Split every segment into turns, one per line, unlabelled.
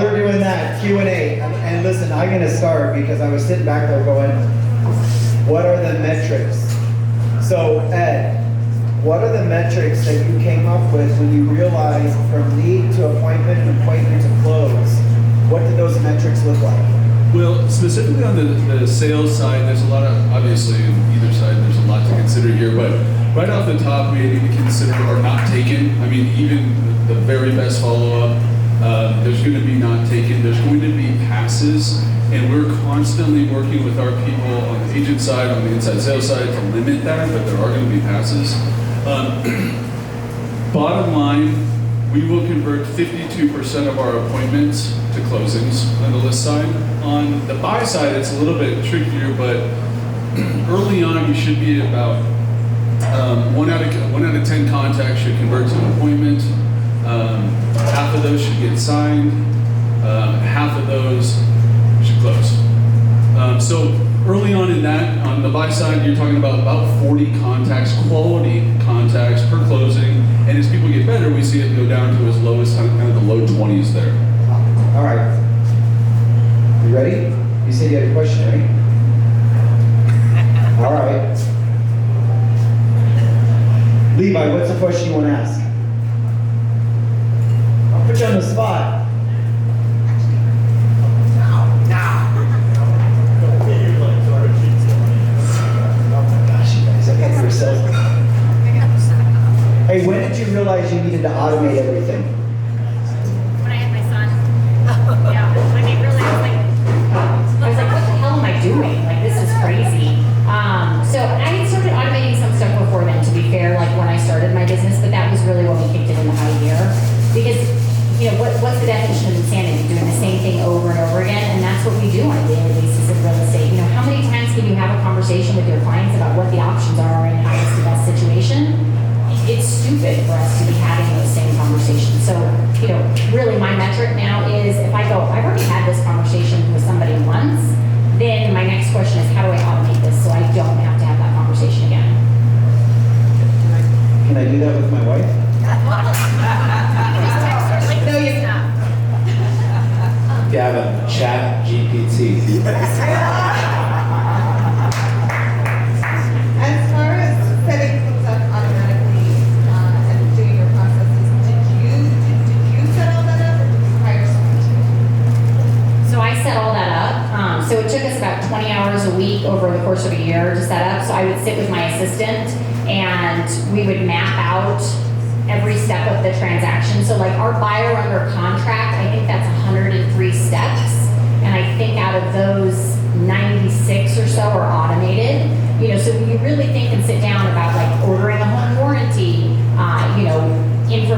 they're doing that, Q&A, and listen, I'm gonna start because I was sitting back there going, what are the metrics? So Ed, what are the metrics that you came up with when you realized from lead to appointment and appointment to close? What did those metrics look like?
Well, specifically on the sales side, there's a lot of, obviously, on either side, there's a lot to consider here, but right off the top, we need to consider or not taken. I mean, even the very best follow-up, there's going to be not taken, there's going to be passes, and we're constantly working with our people on the agent side, on the inside sales side to limit that, but there are going to be passes. Bottom line, we will convert 52% of our appointments to closings on the list side. On the buy side, it's a little bit trickier, but early on, you should be about 1 out of 10 contacts should convert to an appointment. Half of those should get signed. Half of those should close. So early on in that, on the buy side, you're talking about 40 contacts, quality contacts per closing. And as people get better, we see it go down to as low as kind of the low 20s there.
All right. You ready? You said you had a question, right? All right. Levi, what's the question you want to ask? I'll put you on the spot. Hey, when did you realize you needed to automate everything?
When I had my son. Yeah, I mean, really, I was like, what the hell am I doing? Like, this is crazy. So I had started automating some stuff before then, to be fair, like when I started my business, but that was really when we kicked it into high gear. Because, you know, what's the definition of insanity? Doing the same thing over and over again, and that's what we do on a daily basis in real estate. You know, how many times can you have a conversation with your clients about what the options are and how it's the best situation? It's stupid for us to be having those same conversations. So, you know, really my metric now is if I go, I've already had this conversation with somebody once, then my next question is how do I automate this so I don't have to have that conversation again?
Can I do that with my wife?
No, you're not.
Gavin, Chat GPT.
As far as setting things up automatically and doing your processes, did you set all that up or did you hire someone to?
So I set all that up. So it took us about 20 hours a week over the course of a year to set up. So I would sit with my assistant and we would map out every step of the transaction. So like our buyer under contract, I think that's 103 steps. And I think out of those, 96 or so are automated. You know, so when you really think and sit down about like ordering a home warranty, you know,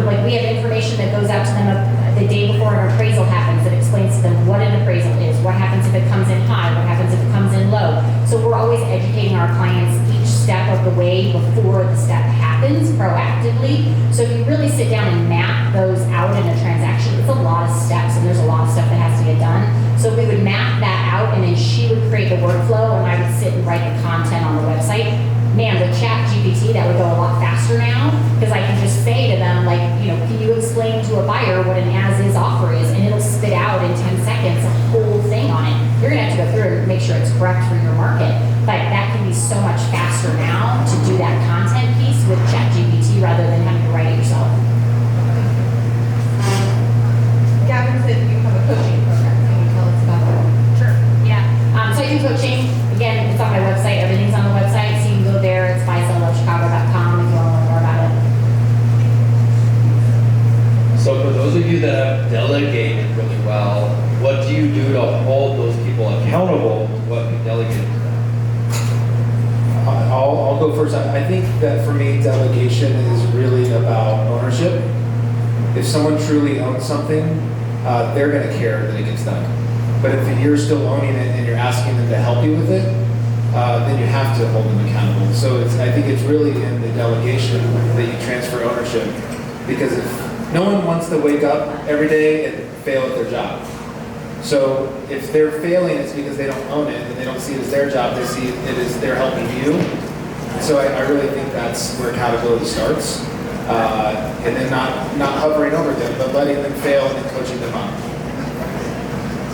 like we have information that goes out to them the day before an appraisal happens that explains to them what an appraisal is, what happens if it comes in high, what happens if it comes in low. So we're always educating our clients each step of the way before the step happens proactively. So if you really sit down and map those out in a transaction, it's a lot of steps and there's a lot of stuff that has to get done. So we would map that out and then she would create the workflow and I would sit and write the content on the website. Man, with Chat GPT, that would go a lot faster now because I can just say to them, like, you know, can you explain to a buyer what an as-is offer is? And it'll spit out in 10 seconds a whole thing on it. You're gonna have to go through and make sure it's correct for your market. But that can be so much faster now to do that content piece with Chat GPT rather than having to write it yourself.
Gavin said you have a coaching program. Can you tell us about that?
Sure. Yeah. So I do coaching. Again, it's on my website. Everything's on the website, so you can go there. It's buyselllovechicago.com if you want to learn more about it.
So for those of you that have delegated really well, what do you do to hold those people accountable to what you delegated to them?
I'll go first. I think that for me, delegation is really about ownership. If someone truly owns something, they're going to care that it gets done. But if you're still owning it and you're asking them to help you with it, then you have to hold them accountable. So I think it's really in the delegation that you transfer ownership. Because if no one wants to wake up every day and fail at their job. So if they're failing, it's because they don't own it and they don't see it as their job. They see it as they're helping you. So I really think that's where accountability starts. And then not hovering over them, but letting them fail and then coaching them up.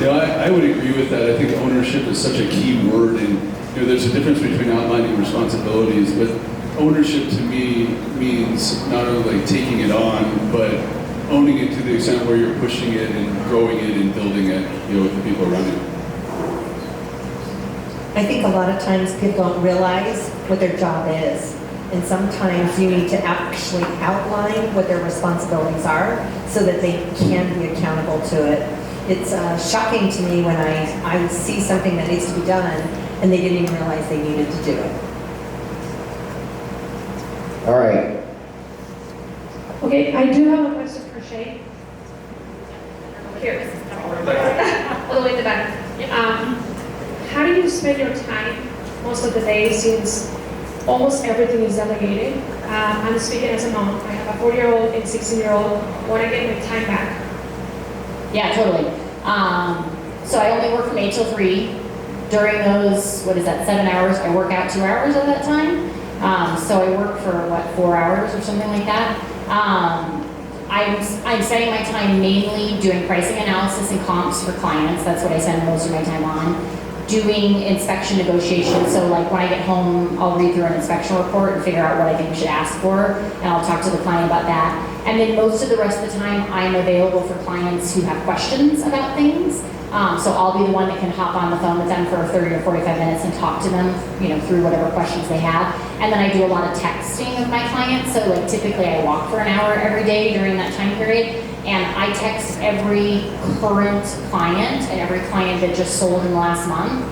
Yeah, I would agree with that. I think ownership is such a key word, and there's a difference between outlining responsibilities, but ownership to me means not only like taking it on, but owning it to the extent where you're pushing it and growing it and building it, with the people around you.
I think a lot of times people don't realize what their job is. And sometimes you need to actually outline what their responsibilities are so that they can be accountable to it. It's shocking to me when I see something that needs to be done and they didn't even realize they needed to do it.
All right.
Okay, I do have a question for Shay. Here. All the way in the back. How do you spend your time most of the day since almost everything is delegated? I'm speaking as a mom. I have a 4-year-old and 16-year-old. Want to get my time back.
Yeah, totally. So I only work from 8 till 3. During those, 7 hours, I work out 2 hours of that time. So I work for 4 hours or something like that. I'm spending my time mainly doing pricing analysis and comps for clients. That's what I spend most of my time on. Doing inspection negotiations. So like when I get home, I'll read through an inspection report and figure out what I think we should ask for, and I'll talk to the client about that. And then most of the rest of the time, I'm available for clients who have questions about things. So I'll be the one that can hop on the phone with them for 30 or 45 minutes and talk to them, through whatever questions they have. And then I do a lot of texting of my clients. So like typically I walk for an hour every day during that time period. And I text every current client and every client that just sold in the last month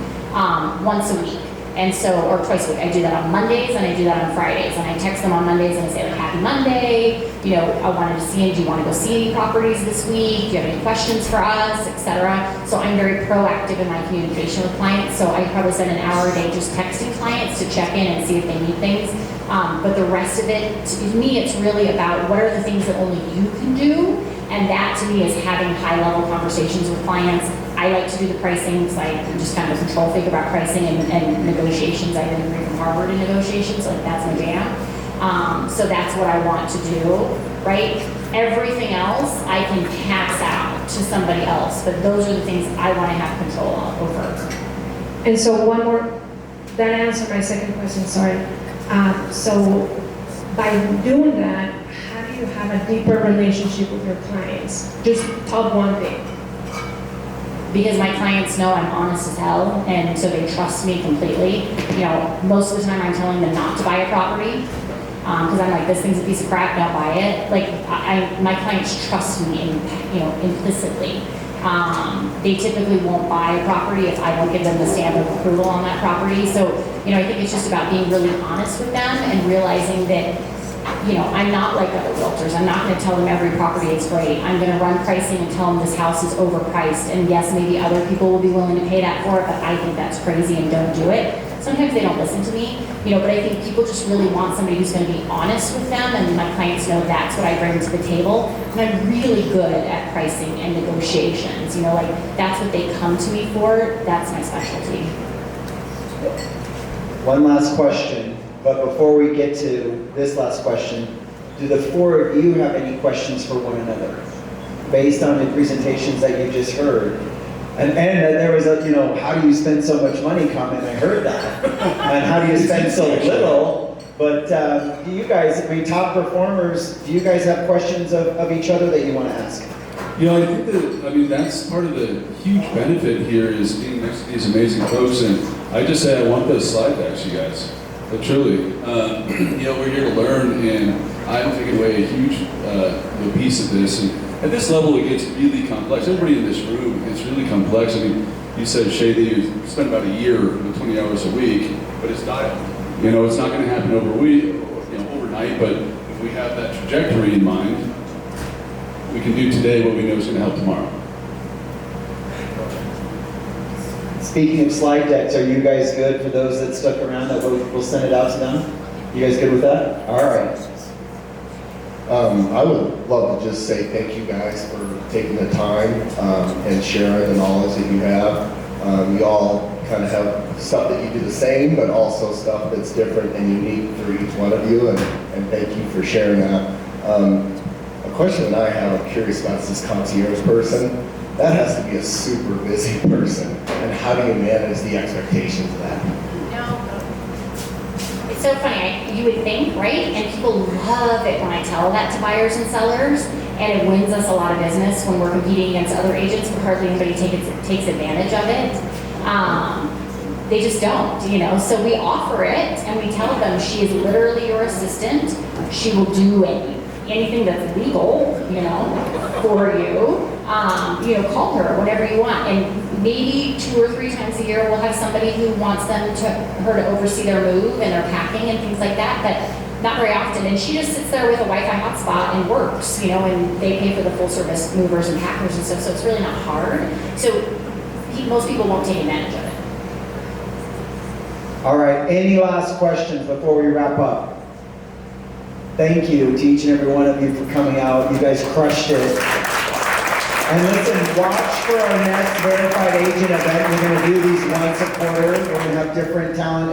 once a week. And so, or twice a week. I do that on Mondays and I do that on Fridays. And I text them on Mondays and I say like, happy Monday. I wanted to see, do you want to go see any properties this week? Do you have any questions for us, etc. So I'm very proactive in my communication with clients. So I probably spend an hour a day just texting clients to check in and see if they need things. But the rest of it, to me, it's really about what are the things that only you can do. And that to me is having high level conversations with clients. I like to do the pricing because I'm just kind of a control freak about pricing and negotiations. I didn't agree from Harvard in negotiations, so that's my jam. So that's what I want to do, right? Everything else I can pass out to somebody else, but those are the things I want to have control over.
And so one more, that answered my second question, sorry. So by doing that, how do you have a deeper relationship with your clients? Just top one thing.
Because my clients know I'm honest as hell, and so they trust me completely. Most of the time I'm telling them not to buy a property, because I'm like, this thing's a piece of crap, don't buy it. Like, my clients trust me, implicitly. They typically won't buy a property if I don't give them the stamp of approval on that property. So, I think it's just about being really honest with them and realizing that I'm not like other realtors. I'm not going to tell them every property is great. I'm going to run pricing and tell them this house is overpriced. And yes, maybe other people will be willing to pay that for it, but I think that's crazy and don't do it. Sometimes they don't listen to me, but I think people just really want somebody who's going to be honest with them, and my clients know that's what I bring to the table. And I'm really good at pricing and negotiations. That's what they come to me for. That's my specialty.
One last question. But before we get to this last question, do the four of you have any questions for one another? Based on the presentations that you just heard. And there was a, how do you spend so much money comment, I heard that. And how do you spend so little? But do you guys, top performers, do you guys have questions of each other that you want to ask?
I think that's part of the huge benefit here is being next to these amazing folks. And I just say I want those slide decks, you guys. But truly, we're here to learn, and I'm taking away a huge piece of this. And at this level, it gets really complex. Everybody in this room, it's really complex. You said, Shay, that you spend about a year with 20 hours a week, but it's dialed. It's not going to happen overnight, but if we have that trajectory in mind, we can do today what we know is going to help tomorrow.
Speaking of slide decks, are you guys good for those that stuck around that we'll send it out to them? You guys good with that? All right.
I would love to just say thank you guys for taking the time and sharing the knowledge that you have. You all kind of have stuff that you do the same, but also stuff that's different and unique for each one of you, and thank you for sharing that. A question that I have, I'm curious about, is this concierge person. that has to be a super busy person. And how do you manage the expectations of that?
It's so funny, you would think, right? And people love it when I tell that to buyers and sellers, and it wins us a lot of business when we're competing against other agents, but hardly anybody takes advantage of it. They just don't, you know? So we offer it, and we tell them she is literally your assistant. She will do anything that's legal, you know, for you. You know, call her whenever you want. And maybe 2 or 3 times a year, we'll have somebody who wants her to oversee their move and their packing and things like that, but not very often. And she just sits there with a Wi-Fi hotspot and works, you know, and they pay for the full service movers and packers and stuff, so it's really not hard. So most people won't take advantage of it.
All right, any last questions before we wrap up? Thank you to each and every one of you for coming out. You guys crushed it. And listen, watch for our next Verified Agent event. We're going to do these once a quarter. We're going to have different talent